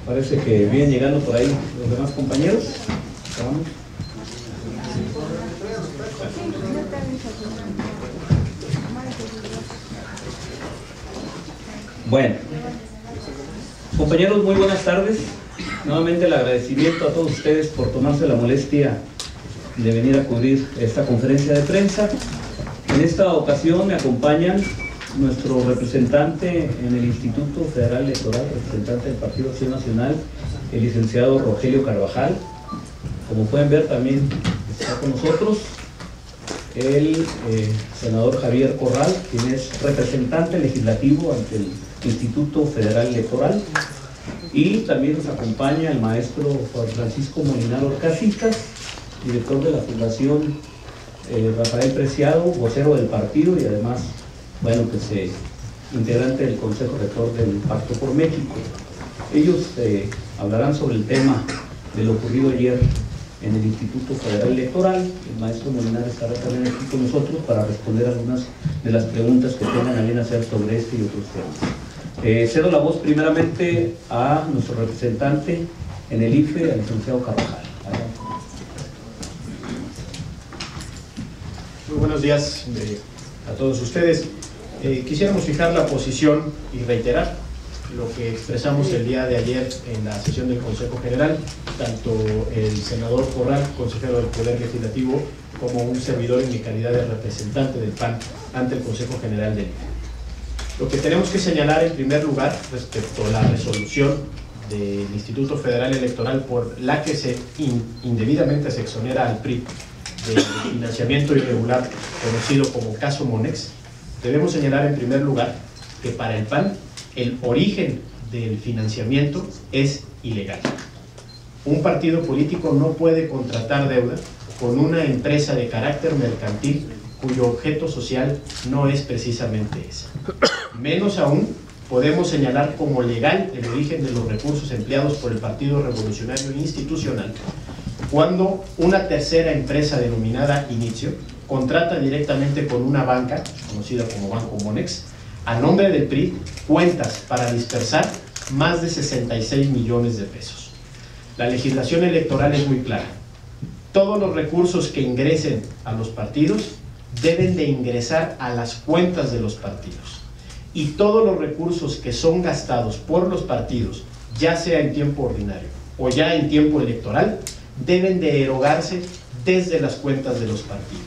Parece que vienen llegando por ahí los demás compañeros. Vamos. Bueno, compañeros, muy buenas tardes. Nuevamente el agradecimiento a todos ustedes por tomarse la molestia de venir a cubrir esta conferencia de prensa. En esta ocasión me acompañan nuestro representante en el Instituto Federal Electoral, representante del Partido Acción Nacional, el licenciado Rogelio Carvajal. Como pueden ver, también está con nosotros el senador Javier Corral, quien es representante legislativo ante el Instituto Federal Electoral, y también nos acompaña el maestro Juan Francisco Molinar Orcasitas, director de la Fundación Rafael Preciado, vocero del partido y además, bueno, pues integrante del Consejo Rector del Pacto por México. Ellos hablarán sobre el tema de lo ocurrido ayer en el Instituto Federal Electoral. El maestro Molinar estará también aquí con nosotros para responder algunas de las preguntas que tengan a bien hacer sobre este y otros temas. Cedo la voz primeramente a nuestro representante en el IFE, al licenciado Carvajal. Muy buenos días a todos ustedes. Quisiéramos fijar la posición y reiterar lo que expresamos el día de ayer en la sesión del Consejo General, tanto el senador Corral, consejero del Poder Legislativo, como un servidor en mi calidad de representante del PAN ante el Consejo General del IFE. Lo que tenemos que señalar en primer lugar respecto a la resolución del Instituto Federal Electoral por la que indebidamente se exonera al PRI del financiamiento irregular conocido como caso Monex, debemos señalar en primer lugar que para el PAN el origen del financiamiento es ilegal. Un partido político no puede contratar deuda con una empresa de carácter mercantil cuyo objeto social no es precisamente ese. Menos aún podemos señalar como legal el origen de los recursos empleados por el Partido Revolucionario Institucional cuando una tercera empresa denominada Inicio contrata directamente con una banca, conocida como Banco Monex, a nombre del PRI, cuentas para dispersar más de 66 millones de pesos. La legislación electoral es muy clara. Todos los recursos que ingresen a los partidos deben de ingresar a las cuentas de los partidos. Y todos los recursos que son gastados por los partidos, ya sea en tiempo ordinario o ya en tiempo electoral, deben de erogarse desde las cuentas de los partidos.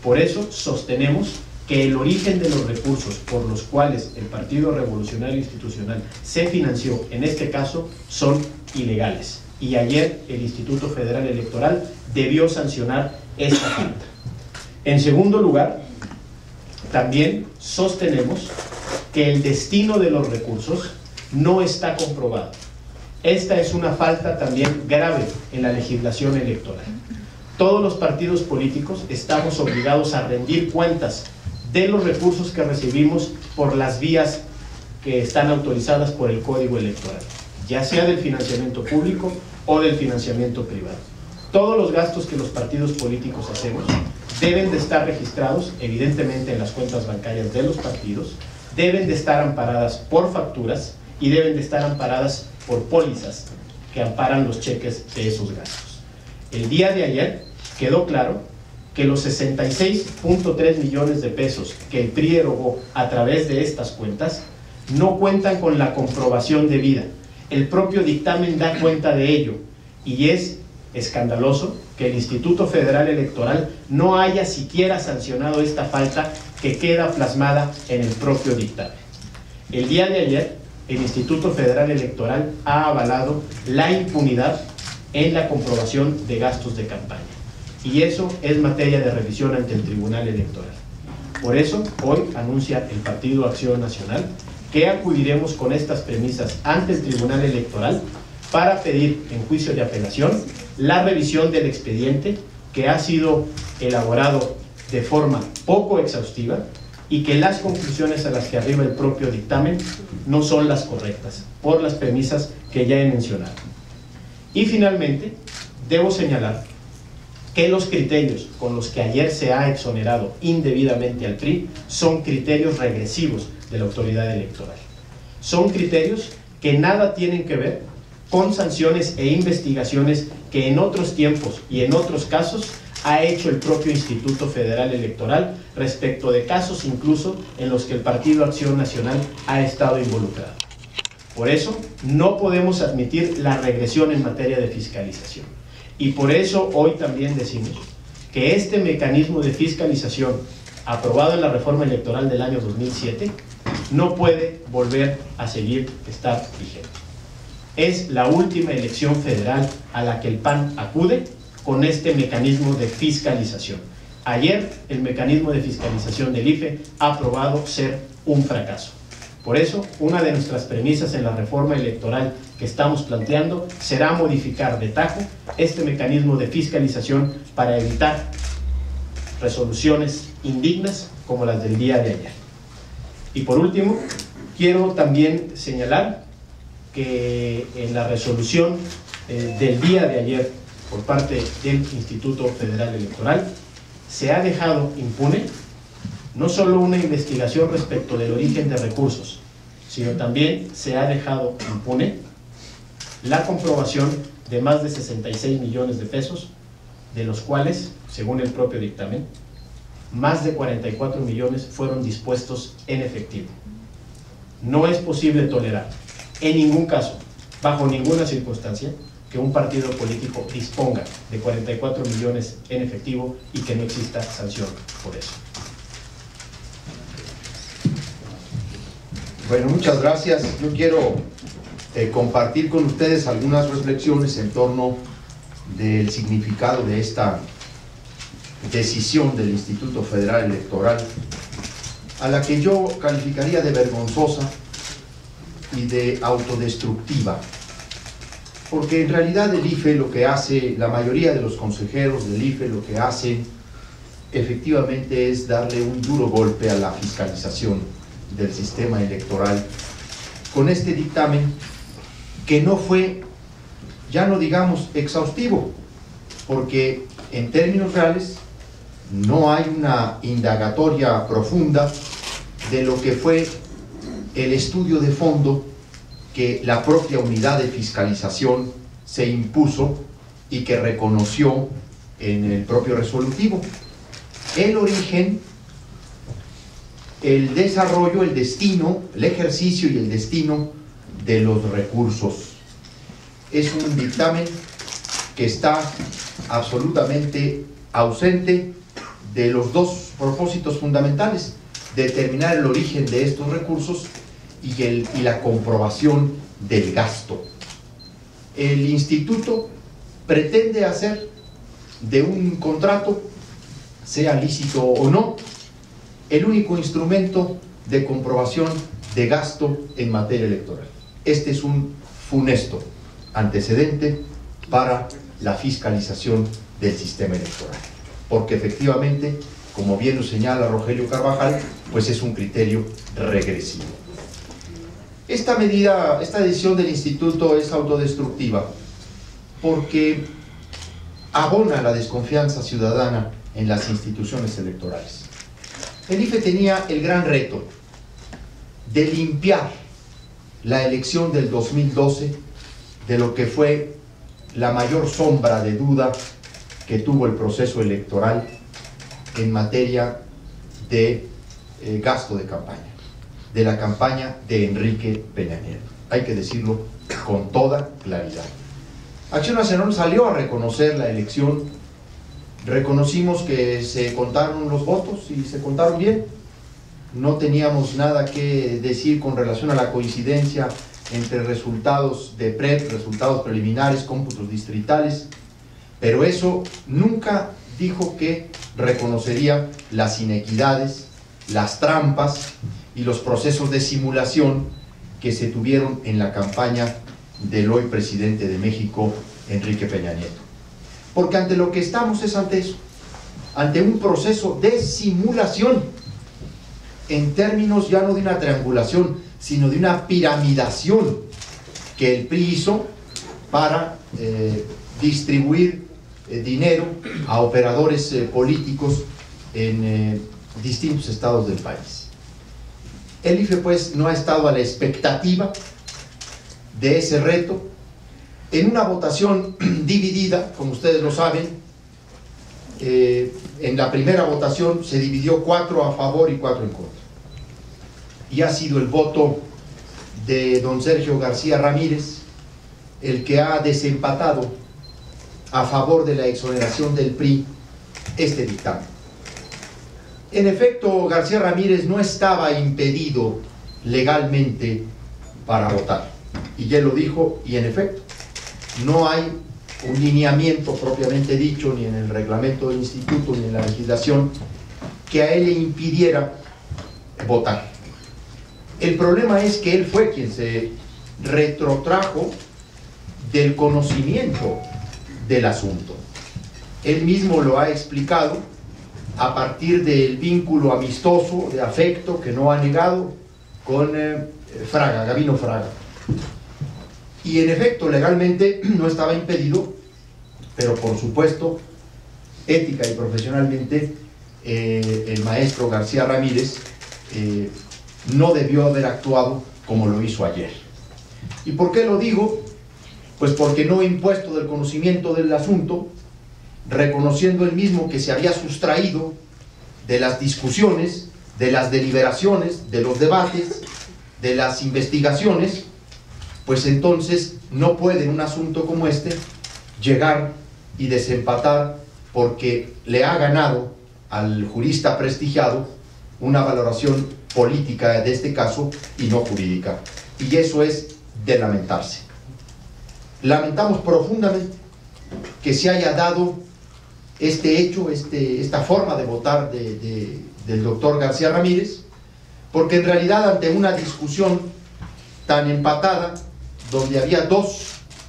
Por eso sostenemos que el origen de los recursos por los cuales el Partido Revolucionario Institucional se financió, en este caso, son ilegales. Y ayer el Instituto Federal Electoral debió sancionar esta falta. En segundo lugar, también sostenemos que el destino de los recursos no está comprobado. Esta es una falta también grave en la legislación electoral. Todos los partidos políticos estamos obligados a rendir cuentas de los recursos que recibimos por las vías que están autorizadas por el Código Electoral, ya sea del financiamiento público o del financiamiento privado. Todos los gastos que los partidos políticos hacemos deben de estar registrados, evidentemente, en las cuentas bancarias de los partidos, deben de estar amparadas por facturas y deben de estar amparadas por pólizas que amparan los cheques de esos gastos. El día de ayer quedó claro que los 66.3 millones de pesos que el PRI erogó a través de estas cuentas no cuentan con la comprobación debida. El propio dictamen da cuenta de ello y es escandaloso que el Instituto Federal Electoral no haya siquiera sancionado esta falta que queda plasmada en el propio dictamen. El día de ayer, el Instituto Federal Electoral ha avalado la impunidad en la comprobación de gastos de campaña. Y eso es materia de revisión ante el Tribunal Electoral. Por eso, hoy anuncia el Partido Acción Nacional que acudiremos con estas premisas ante el Tribunal Electoral para pedir en juicio de apelación la revisión del expediente que ha sido elaborado de forma poco exhaustiva y que las conclusiones a las que arriba el propio dictamen no son las correctas, por las premisas que ya he mencionado. Y finalmente, debo señalar que los criterios con los que ayer se ha exonerado indebidamente al PRI son criterios regresivos de la autoridad electoral. Son criterios que nada tienen que ver con sanciones e investigaciones que en otros tiempos y en otros casos ha hecho el propio Instituto Federal Electoral respecto de casos incluso en los que el Partido Acción Nacional ha estado involucrado. Por eso no podemos admitir la regresión en materia de fiscalización. Y por eso hoy también decimos que este mecanismo de fiscalización aprobado en la reforma electoral del año 2007 no puede volver a estar vigente. Es la última elección federal a la que el PAN acude con este mecanismo de fiscalización. Ayer el mecanismo de fiscalización del IFE ha probado ser un fracaso. Por eso, una de nuestras premisas en la reforma electoral que estamos planteando será modificar de tajo este mecanismo de fiscalización para evitar resoluciones indignas como las del día de ayer. Y por último, quiero también señalar que en la resolución del día de ayer por parte del Instituto Federal Electoral se ha dejado impune no solo una investigación respecto del origen de recursos, sino también se ha dejado impune la comprobación de más de 66 millones de pesos, de los cuales, según el propio dictamen, más de 44 millones fueron dispuestos en efectivo. No es posible tolerar, en ningún caso, bajo ninguna circunstancia, que un partido político disponga de 44 millones en efectivo y que no exista sanción por eso. Bueno, muchas gracias. Yo quiero compartir con ustedes algunas reflexiones en torno del significado de esta decisión del Instituto Federal Electoral, a la que yo calificaría de vergonzosa y de autodestructiva, porque en realidad el IFE lo que hace, la mayoría de los consejeros del IFE lo que hacen efectivamente es darle un duro golpe a la fiscalización del sistema electoral con este dictamen que no fue, ya no digamos exhaustivo, porque en términos reales no hay una indagatoria profunda de lo que fue el estudio de fondo que la propia unidad de fiscalización se impuso y que reconoció en el propio resolutivo. El origen, el desarrollo, el destino, el ejercicio y el destino de los recursos. Es un dictamen que está absolutamente ausente de los dos propósitos fundamentales: determinar el origen de estos recursos y la comprobación del gasto. El instituto pretende hacer de un contrato, sea lícito o no, el único instrumento de comprobación de gasto en materia electoral. Este es un funesto antecedente para la fiscalización del sistema electoral, porque efectivamente, como bien lo señala Rogelio Carvajal, pues es un criterio regresivo. Esta medida, esta decisión del instituto es autodestructiva porque abona la desconfianza ciudadana en las instituciones electorales. El IFE tenía el gran reto de limpiar la elección del 2012 de lo que fue la mayor sombra de duda que tuvo el proceso electoral en materia de gasto de campaña, de la campaña de Enrique Peña Nieto. Hay que decirlo con toda claridad. Acción Nacional salió a reconocer la elección, reconocimos que se contaron los votos y se contaron bien. No teníamos nada que decir con relación a la coincidencia entre resultados de PREP, resultados preliminares, cómputos distritales, pero eso nunca dijo que reconocería las inequidades, las trampas y los procesos de simulación que se tuvieron en la campaña del hoy presidente de México, Enrique Peña Nieto. Porque ante lo que estamos es ante eso, ante un proceso de simulación, en términos ya no de una triangulación, sino de una piramidación que el PRI hizo para distribuir dinero a operadores políticos en distintos estados del país. El IFE pues no ha estado a la expectativa de ese reto, en una votación dividida, como ustedes lo saben. En la primera votación se dividió 4 a favor y 4 en contra, y ha sido el voto de don Sergio García Ramírez el que ha desempatado a favor de la exoneración del PRI este dictamen. En efecto, García Ramírez no estaba impedido legalmente para votar, y él lo dijo, y en efecto no hay un lineamiento propiamente dicho, ni en el reglamento del instituto, ni en la legislación, que a él le impidiera votar. El problema es que él fue quien se retrotrajo del conocimiento del asunto. Él mismo lo ha explicado a partir del vínculo amistoso, de afecto, que no ha negado con Fraga, Gabino Fraga. Y en efecto, legalmente no estaba impedido, pero por supuesto, ética y profesionalmente, el maestro García Ramírez no debió haber actuado como lo hizo ayer. ¿Y por qué lo digo? Pues porque no impuesto del conocimiento del asunto, reconociendo él mismo que se había sustraído de las discusiones, de las deliberaciones, de los debates, de las investigaciones, pues entonces no puede en un asunto como este llegar y desempatar, porque le ha ganado al jurista prestigiado una valoración política de este caso y no jurídica, y eso es de lamentarse. Lamentamos profundamente que se haya dado este hecho, esta forma de votar del doctor García Ramírez, porque en realidad ante una discusión tan empatada, donde había 2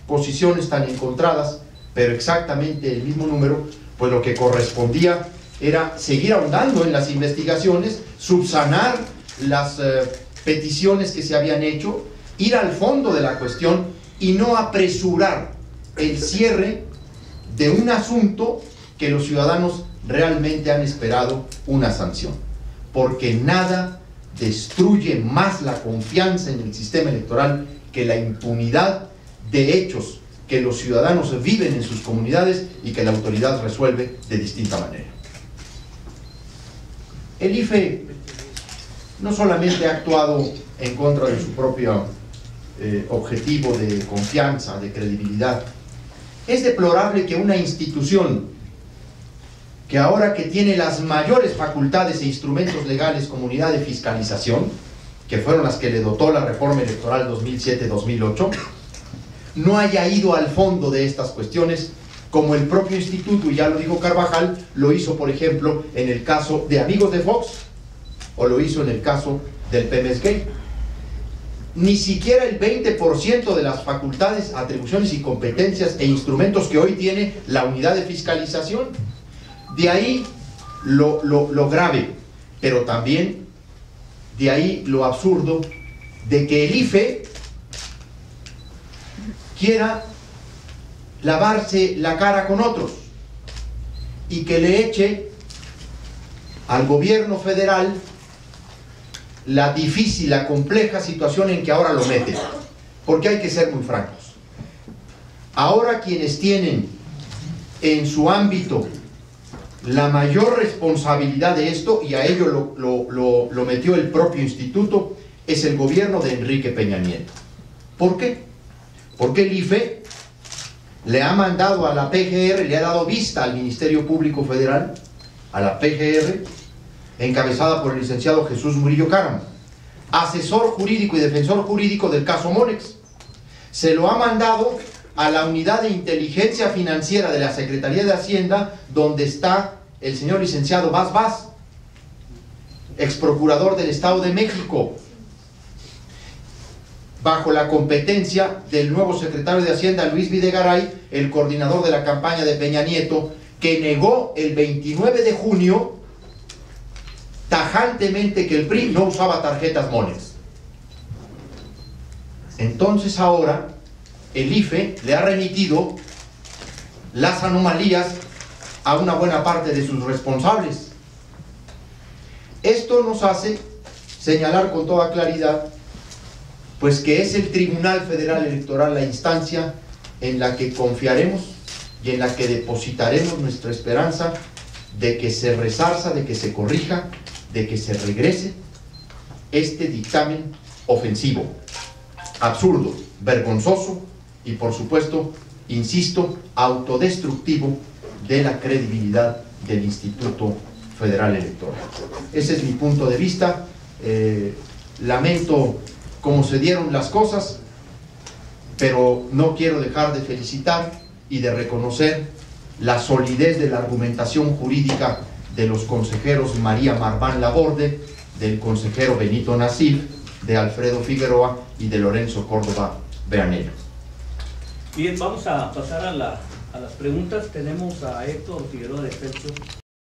posiciones tan encontradas, pero exactamente el mismo número, pues lo que correspondía era seguir ahondando en las investigaciones, subsanar las peticiones que se habían hecho, ir al fondo de la cuestión y no apresurar el cierre de un asunto que los ciudadanos realmente han esperado una sanción, porque nada destruye más la confianza en el sistema electoral que la impunidad de hechos que los ciudadanos viven en sus comunidades y que la autoridad resuelve de distinta manera. El IFE no solamente ha actuado en contra de su propio objetivo de confianza, de credibilidad. Es deplorable que una institución que ahora que tiene las mayores facultades e instrumentos legales como unidad de fiscalización, que fueron las que le dotó la reforma electoral 2007-2008, no haya ido al fondo de estas cuestiones, como el propio instituto, y ya lo dijo Carvajal, lo hizo por ejemplo en el caso de Amigos de Fox, o lo hizo en el caso del Pemex Gate. Ni siquiera el 20% de las facultades, atribuciones y competencias e instrumentos que hoy tiene la unidad de fiscalización. De ahí lo grave, pero también de ahí lo absurdo de que el IFE quiera lavarse la cara con otros y que le eche al gobierno federal la difícil, la compleja situación en que ahora lo mete, porque hay que ser muy francos. Ahora quienes tienen en su ámbito la mayor responsabilidad de esto, y a ello lo metió el propio instituto, es el gobierno de Enrique Peña Nieto. ¿Por qué? Porque el IFE le ha mandado a la PGR, le ha dado vista al Ministerio Público Federal, a la PGR, encabezada por el licenciado Jesús Murillo Caram, asesor jurídico y defensor jurídico del caso Monex. Se lo ha mandado a la unidad de inteligencia financiera de la Secretaría de Hacienda, donde está el señor licenciado Vaz Vaz, ex procurador del Estado de México, bajo la competencia del nuevo secretario de Hacienda, Luis Videgaray, el coordinador de la campaña de Peña Nieto, que negó el 29 de junio tajantemente que el PRI no usaba tarjetas Monex. Entonces ahora el IFE le ha remitido las anomalías a una buena parte de sus responsables. Esto nos hace señalar con toda claridad pues que es el Tribunal Federal Electoral la instancia en la que confiaremos y en la que depositaremos nuestra esperanza de que se resarza, de que se corrija, de que se regrese este dictamen ofensivo, absurdo, vergonzoso y, por supuesto, insisto, autodestructivo de la credibilidad del Instituto Federal Electoral. Ese es mi punto de vista. Lamento cómo se dieron las cosas, pero no quiero dejar de felicitar y de reconocer la solidez de la argumentación jurídica de los consejeros María Marván Laborde, del consejero Benito Nasif, de Alfredo Figueroa y de Lorenzo Córdoba Beanello. Bien, vamos a pasar a las preguntas. Tenemos a Héctor Figueroa de Felcho.